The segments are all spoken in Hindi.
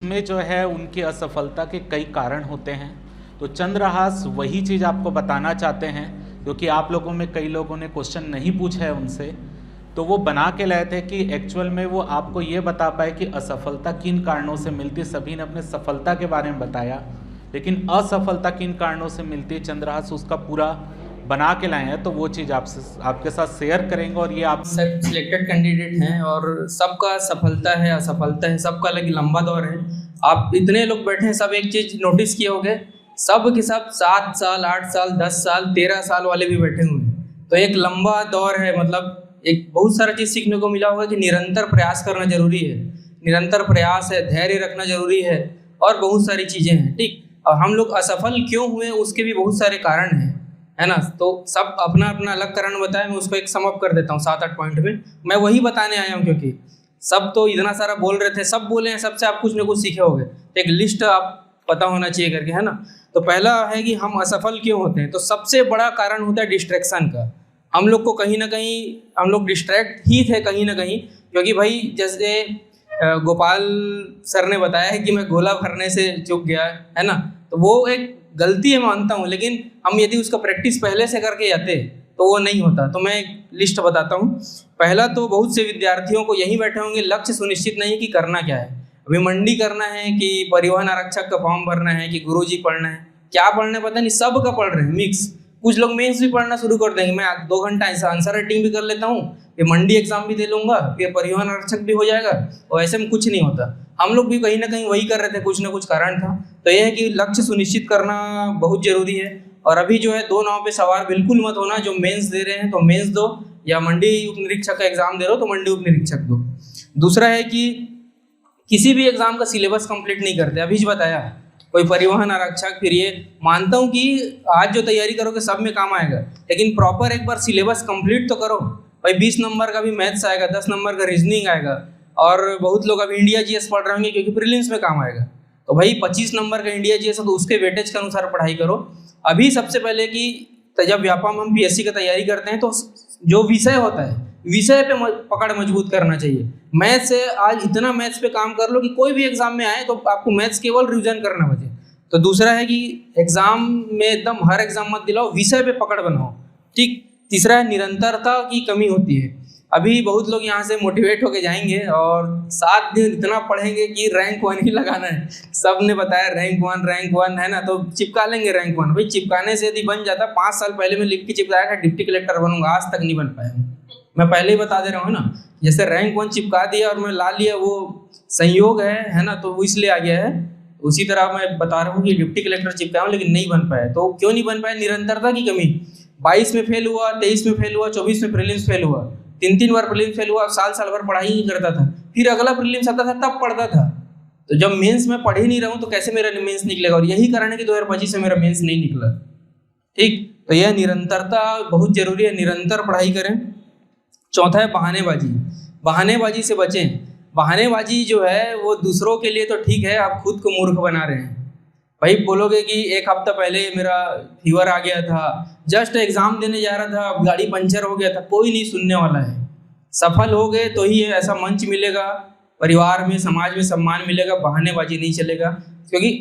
में जो है उनकी असफलता के कई कारण होते हैं। तो चंद्रहास वही चीज़ आपको बताना चाहते हैं, क्योंकि आप लोगों में कई लोगों ने क्वेश्चन नहीं पूछा है उनसे, तो वो बना के लाए थे कि एक्चुअल में वो आपको ये बता पाए कि असफलता किन कारणों से मिलती। सभी ने अपने सफलता के बारे में बताया, लेकिन असफलता किन कारणों से मिलती है चंद्रहास उसका पूरा बना के लाए हैं। तो वो चीज़ आपके साथ शेयर करेंगे। और ये आप सब सिलेक्टेड कैंडिडेट हैं और सबका सफलता है असफलता है, सबका अलग लंबा दौर है। आप इतने लोग बैठे हैं, सब एक चीज़ नोटिस किए होंगे, सब के सब 7 साल 8 साल 10 साल 13 साल वाले भी बैठे हुए हैं। तो एक लंबा दौर है, मतलब एक बहुत सारा चीज़ सीखने को मिला होगा कि निरंतर प्रयास करना जरूरी है, निरंतर प्रयास है, धैर्य रखना जरूरी है और बहुत सारी चीज़ें हैं। ठीक, और हम लोग असफल क्यों हुए उसके भी बहुत सारे कारण हैं, है ना। तो सब अपना अपना अलग कारण बताया, मैं उसको एक समअप कर देता हूँ 7-8 पॉइंट में। मैं वही बताने आया हूँ, क्योंकि सब तो इतना सारा बोल रहे थे, सब बोले हैं, सबसे आप कुछ ना कुछ सीखे होंगे। एक लिस्ट आप पता होना चाहिए करके, है ना। तो पहला है कि हम असफल क्यों होते हैं। तो सबसे बड़ा कारण होता है डिस्ट्रैक्शन का। हम लोग को कहीं ना कहीं हम लोग डिस्ट्रैक्ट ही थे कहीं ना कहीं, क्योंकि भाई जैसे गोपाल सर ने बताया है कि मैं गोला भरने से चूक गया, है ना। तो वो एक गलती है, मानता हूँ, लेकिन हम यदि उसका प्रैक्टिस पहले से करके जाते तो वो नहीं होता। तो मैं एक लिस्ट बताता हूँ। पहला तो बहुत से विद्यार्थियों को यहीं बैठे होंगे, लक्ष्य सुनिश्चित नहीं कि करना क्या है। अभी मंडी करना है कि परिवहन आरक्षक का फॉर्म भरना है कि गुरुजी पढ़ना है, क्या पढ़ना है पता नहीं, सब का पढ़ रहे हैं मिक्स। कुछ लोग मेंस भी पढ़ना शुरू कर देंगे, मैं 2 घंटा आंसर राइटिंग भी कर लेता हूँ, फिर मंडी एग्जाम भी दे लूंगा, फिर परिवहन आरक्षक भी हो जाएगा, और ऐसे में कुछ नहीं होता। हम लोग भी कहीं ना कहीं वही कर रहे थे, कुछ ना कुछ कारण था। तो यह है कि लक्ष्य सुनिश्चित करना बहुत जरूरी है। और अभी जो है दो नाव पे सवार बिल्कुल मत होना। जो मेंस दे रहे हैं तो मेंस दो, या मंडी उप निरीक्षक का एग्जाम दे रहे हो तो मंडी उप निरीक्षक दो। दूसरा है कि किसी भी एग्जाम का सिलेबस कंप्लीट नहीं करते। अभी जो बताया कोई परिवहन आरक्षक, फिर ये मानता हूँ कि आज जो तैयारी करोगे सब में काम आएगा, लेकिन प्रॉपर एक बार सिलेबस कंप्लीट तो करो भाई। 20 नंबर का भी मैथ्स आएगा, 10 नंबर का रीजनिंग आएगा, और बहुत लोग अभी इंडिया जीएस पढ़ रहे होंगे क्योंकि प्रीलिम्स में काम आएगा। तो भाई 25 नंबर का इंडिया जीएस है तो उसके वेटेज के अनुसार पढ़ाई करो। अभी सबसे पहले कि जब व्यापम हम पीएससी की तैयारी करते हैं तो जो विषय होता है, विषय पे पकड़ मजबूत करना चाहिए। मैथ्स से आज इतना मैथ्स पे काम कर लो कि कोई भी एग्जाम में आए तो आपको मैथ्स केवल रिविजन करना बचे। तो दूसरा है कि एग्जाम में एकदम हर एग्जाम मत दिलाओ, विषय पे पकड़ बनाओ। ठीक। तीसरा है निरंतरता की कमी होती है। अभी बहुत लोग यहाँ से मोटिवेट होके जाएंगे और 7 दिन इतना पढ़ेंगे कि रैंक 1 ही लगाना है। सब ने बताया रैंक 1 है ना, तो चिपका लेंगे रैंक 1। भाई चिपकाने से यदि बन जाता, 5 साल पहले मैं लिख के चिपकाया था डिप्टी कलेक्टर बनूंगा, आज तक नहीं बन पाया। मैं पहले ही बता दे रहा हूँ ना, जैसे रैंक 1 चिपका दिया और मैं ला लिया, वो संयोग है ना, तो वो इसलिए आ गया है। उसी तरह मैं बता रहा हूँ कि डिप्टी कलेक्टर चिपकाया हूँ लेकिन नहीं बन पाया। तो क्यों नहीं बन पाया? निरंतरता की कमी। 22 में फेल हुआ, 23 में फेल हुआ, 24 में प्रीलिम्स फेल हुआ, 3 बार प्रीलिम्स फेल हुआ, साल भर पढ़ाई नहीं करता था, फिर अगला प्रीलिम्स आता था तब पढ़ता था। तो जब मेंस में पढ़ ही नहीं रहा हूँ तो कैसे मेरा मेंस निकलेगा? और यही कारण है कि 2025 में मेरा मेंस नहीं निकला। ठीक। तो यह निरंतरता बहुत जरूरी है, निरंतर पढ़ाई करें। चौथा है बहानेबाजी। बहानेबाजी से बचें। बहानेबाजी जो है वो दूसरों के लिए तो ठीक है, आप खुद को मूर्ख बना रहे हैं। भाई बोलोगे कि 1 हफ्ता पहले मेरा फीवर आ गया था, जस्ट एग्जाम देने जा रहा था, गाड़ी पंचर हो गया था, कोई नहीं सुनने वाला है। सफल हो गए तो ही ऐसा मंच मिलेगा, परिवार में समाज में सम्मान मिलेगा, बहानेबाजी नहीं चलेगा। क्योंकि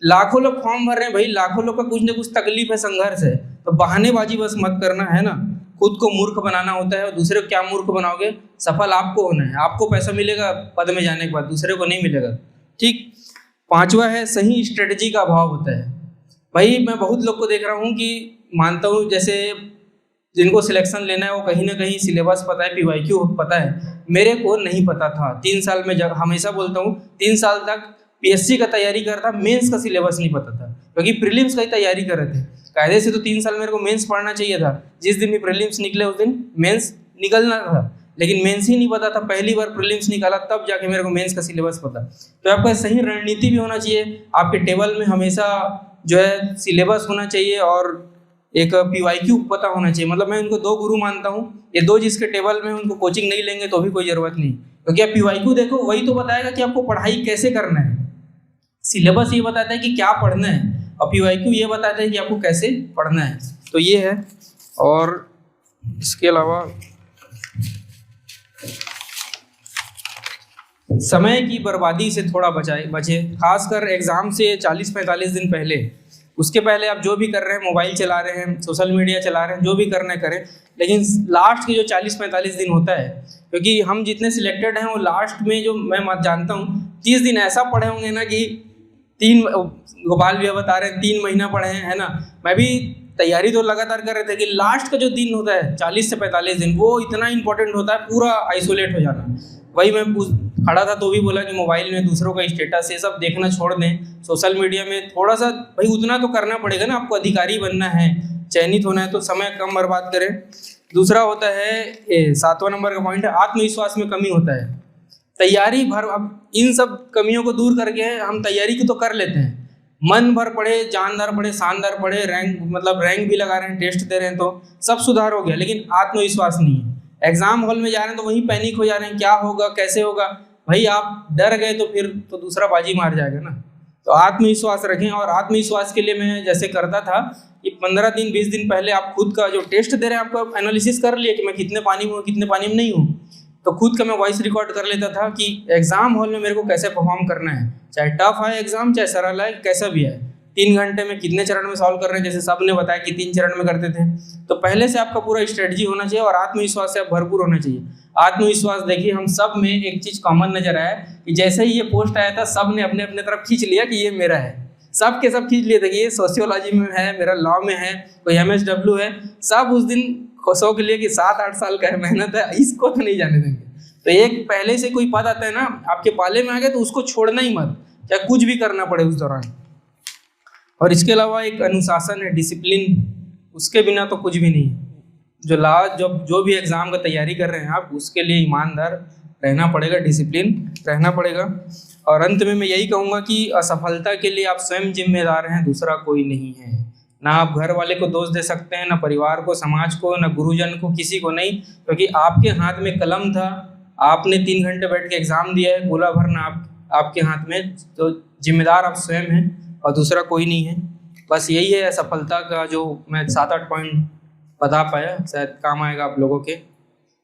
लाखों लोग फॉर्म भर रहे हैं भाई, लाखों लोग का कुछ ना कुछ तकलीफ है, संघर्ष है। तो बहानेबाजी बस मत करना, है ना। खुद को मूर्ख बनाना होता है, और दूसरे को क्या मूर्ख बनाओगे? सफल आपको होना है, आपको पैसा मिलेगा पद में जाने के बाद, दूसरे को नहीं मिलेगा। ठीक। 5वां है सही स्ट्रेटजी का अभाव होता है। भाई मैं बहुत लोग को देख रहा हूँ कि मानता हूँ जैसे जिनको सिलेक्शन लेना है वो कहीं ना कहीं सिलेबस पता है, पीवाईक्यू पता है, मेरे को नहीं पता था। 3 साल में, जब हमेशा बोलता हूँ 3 साल तक पीएससी का तैयारी कर था, मेंस का सिलेबस नहीं पता था, क्योंकि प्रीलिम्स का ही तैयारी कर रहे थे। कायदे से तो 3 साल मेरे को मेंस पढ़ना चाहिए था, जिस दिन भी प्रीलिम्स निकले उस दिन मेंस निकलना था, लेकिन मेंस ही नहीं पता था। पहली बार प्रीलिम्स निकाला तब जाके मेरे को मेंस का सिलेबस पता। तो आपका सही रणनीति भी होना चाहिए, आपके टेबल में हमेशा जो है सिलेबस होना चाहिए और एक पीवाईक्यू पता होना चाहिए। मतलब मैं उनको 2 गुरु मानता हूँ, ये 2 जिसके टेबल में उनको कोचिंग नहीं लेंगे तो भी कोई ज़रूरत नहीं, क्योंकि आप पीवाईक्यू देखो वही तो बताएगा कि आपको पढ़ाई कैसे करना है। सिलेबस ये बताता है कि क्या पढ़ना है, और पीवाईक्यू ये बताता है कि आपको कैसे पढ़ना है। तो ये है। और इसके अलावा समय की बर्बादी से थोड़ा बचे, खासकर एग्ज़ाम से 40-45 दिन पहले। उसके पहले आप जो भी कर रहे हैं, मोबाइल चला रहे हैं, सोशल मीडिया चला रहे हैं, जो भी करना है करें, लेकिन लास्ट के जो 40-45 दिन होता है, क्योंकि हम जितने सिलेक्टेड हैं वो लास्ट में, जो मैं जानता हूँ 30 दिन ऐसा पढ़े होंगे ना कि गोपाल भैया बता रहे हैं 3 महीना पढ़े हैं, है ना। मैं भी तैयारी तो लगातार कर रहे थे कि लास्ट का जो दिन होता है 40 से 45 दिन, वो इतना इंपॉर्टेंट होता है, पूरा आइसोलेट हो जाना। वही मैं खड़ा था तो भी बोला कि मोबाइल में दूसरों का स्टेटस ये सब देखना छोड़ दें, सोशल मीडिया में थोड़ा सा भाई उतना तो करना पड़ेगा ना, आपको अधिकारी बनना है, चयनित होना है, तो समय कम बर्बाद करें। दूसरा होता है 7वां नंबर का पॉइंट है, आत्मविश्वास में कमी होता है। तैयारी भर, अब इन सब कमियों को दूर करके हम तैयारी की तो कर लेते हैं, मन भर पढ़े, जानदार पढ़े, शानदार पढ़े, रैंक भी लगा रहे हैं, टेस्ट दे रहे हैं, तो सब सुधार हो गया, लेकिन आत्मविश्वास नहीं है। एग्जाम हॉल में जा रहे हैं तो वहीं पैनिक हो जा रहे हैं, क्या होगा, कैसे होगा। भाई आप डर गए तो फिर तो दूसरा बाजी मार जाएगा ना। तो आत्मविश्वास रखें, और आत्मविश्वास के लिए मैं जैसे करता था कि 15 दिन 20 दिन पहले आप खुद का जो टेस्ट दे रहे हैं आपको एनालिसिस कर लिए कि मैं कितने पानी में हूँ, कितने पानी में नहीं हूँ। तो खुद का मैं वॉइस रिकॉर्ड कर लेता था कि एग्जाम हॉल में मेरे को कैसे परफॉर्म करना है, चाहे टफ आए एग्जाम, चाहे सरल आए, कैसा भी आए। 3 घंटे में कितने चरण में सॉल्व कर रहे हैं, जैसे सब ने बताया कि 3 चरण में करते थे। तो पहले से आपका पूरा स्ट्रेटजी होना चाहिए और आत्मविश्वास से आप भरपूर होना चाहिए। आत्मविश्वास देखिए, हम सब में एक चीज कॉमन नजर आया कि जैसे ही ये पोस्ट आया था सब ने अपने अपने तरफ खींच लिया कि ये मेरा है, सब के सब खींच लिए थे कि ये सोशियोलॉजी में है, मेरा लॉ में है, कोई MSW है। सब उस दिन खुशों के लिए कि 7-8 साल का है, मेहनत है, इसको तो नहीं जाने देंगे। तो एक पहले से कोई पद आता है ना आपके पाले में आ गया तो उसको छोड़ना ही मत, चाहे कुछ भी करना पड़े उस दौरान। और इसके अलावा एक अनुशासन है, डिसिप्लिन, उसके बिना तो कुछ भी नहीं है। जो भी एग्ज़ाम का तैयारी कर रहे हैं आप, उसके लिए ईमानदार रहना पड़ेगा, डिसिप्लिन रहना पड़ेगा। और अंत में मैं यही कहूँगा कि असफलता के लिए आप स्वयं जिम्मेदार हैं, दूसरा कोई नहीं है। ना आप घर वाले को दोष दे सकते हैं, ना परिवार को, समाज को, ना गुरुजन को, किसी को नहीं, क्योंकि आपके हाथ में कलम था, आपने 3 घंटे बैठ के एग्ज़ाम दिया है, गोला भरना आपके हाथ में, तो जिम्मेदार आप स्वयं हैं और दूसरा कोई नहीं है। बस यही है सफलता का जो मैं 7-8 पॉइंट बता पाया, शायद काम आएगा आप लोगों के।